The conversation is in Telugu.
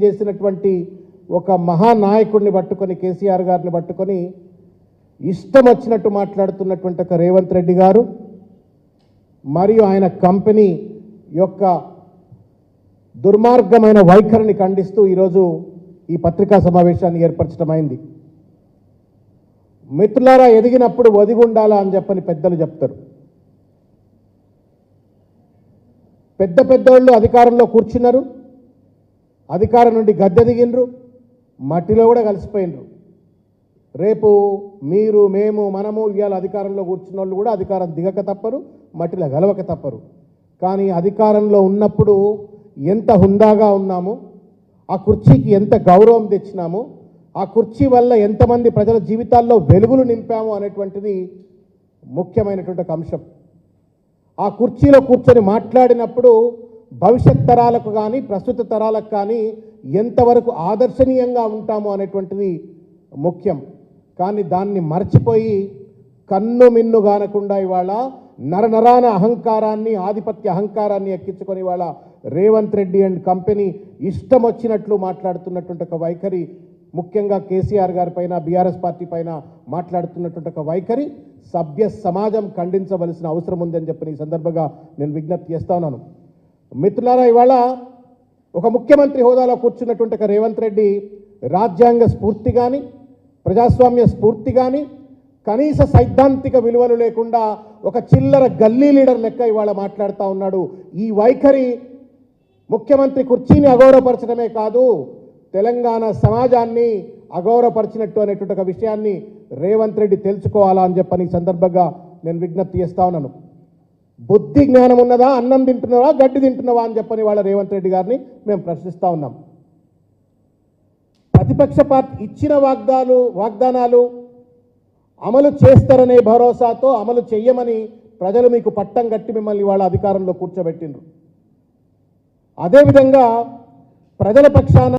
చేసినటువంటి ఒక మహానాయకుడిని పట్టుకొని కేసీఆర్ గారిని పట్టుకొని ఇష్టం వచ్చినట్టు మాట్లాడుతున్నటువంటి ఒక రేవంత్ రెడ్డి గారు మరియు ఆయన కంపెనీ యొక్క దుర్మార్గమైన వైఖరిని ఖండిస్తూ ఈరోజు ఈ పత్రికా సమావేశాన్ని ఏర్పరచడమైంది. మిత్రులారా, ఎదిగినప్పుడు ఒదిగుండాలా అని చెప్పని పెద్దలు చెప్తారు. పెద్దోళ్ళు అధికారంలో కూర్చున్నారు, అధికారం నుండి గద్దె దిగినరు, మట్టిలో కూడా కలిసిపోయినరు. రేపు మీరు మేము మనము ఇవాళ అధికారంలో కూర్చున్న వాళ్ళు కూడా అధికారం దిగక తప్పరు, మట్టిలో గలవక తప్పరు. కానీ అధికారంలో ఉన్నప్పుడు ఎంత హుందాగా ఉన్నాము, ఆ కుర్చీకి ఎంత గౌరవం తెచ్చినాము, ఆ కుర్చీ వల్ల ఎంతమంది ప్రజల జీవితాల్లో వెలుగులు నింపాము అనేటువంటిది ముఖ్యమైనటువంటి ఒక అంశం. ఆ కుర్చీలో కూర్చొని మాట్లాడినప్పుడు భవిష్యత్ తరాలకు కానీ ప్రస్తుత తరాలకు కానీ ఎంతవరకు ఆదర్శనీయంగా ఉంటాము అనేటువంటిది ముఖ్యం. కానీ దాన్ని మర్చిపోయి కన్ను మిన్ను గానకుండా ఇవాళ నరనరాన అహంకారాన్ని, ఆధిపత్య అహంకారాన్ని ఎక్కించుకొని ఇవాళ రేవంత్ రెడ్డి అండ్ కంపెనీ ఇష్టం వచ్చినట్లు మాట్లాడుతున్నటువంటి ఒక వైఖరి, ముఖ్యంగా కేసీఆర్ గారి పైన, బీఆర్ఎస్ పార్టీ పైన మాట్లాడుతున్నటువంటి ఒక వైఖరి సభ్య సమాజం ఖండించవలసిన అవసరం ఉందని చెప్పి ఈ సందర్భంగా నేను విజ్ఞప్తి చేస్తా ఉన్నాను. మిత్రులారా, ఇవాళ ఒక ముఖ్యమంత్రి హోదాలో కూర్చున్నటువంటి ఒక రేవంత్ రెడ్డి రాజ్యాంగ స్ఫూర్తి కానీ, ప్రజాస్వామ్య స్ఫూర్తి కానీ, కనీస సైద్ధాంతిక విలువలు లేకుండా ఒక చిల్లర గల్లీ లీడర్ లెక్క ఇవాళ మాట్లాడుతూ ఉన్నాడు. ఈ వైఖరి ముఖ్యమంత్రి కుర్చీని అగౌరవపరచడమే కాదు, తెలంగాణ సమాజాన్ని అగౌరవపరిచినట్టు అనేటువంటి ఒక విషయాన్ని రేవంత్ రెడ్డి తెలుసుకోవాలా అని చెప్పని ఈ సందర్భంగా నేను విజ్ఞప్తి చేస్తా ఉన్నాను. బుద్ధి జ్ఞానం ఉన్నదా, అన్నం తింటున్నావా, గడ్డి తింటున్నావా అని చెప్పని వాళ్ళ రేవంత్ రెడ్డి గారిని మేము ప్రశ్నిస్తూ ఉన్నాం. ప్రతిపక్ష పార్టీ ఇచ్చిన వాగ్దానాలు అమలు చేస్తారనే భరోసాతో అమలు చెయ్యమని ప్రజలు మీకు పట్టం కట్టి మిమ్మల్ని వాళ్ళ అధికారంలో కూర్చోబెట్టిండ్రు. అదేవిధంగా ప్రజల పక్షాన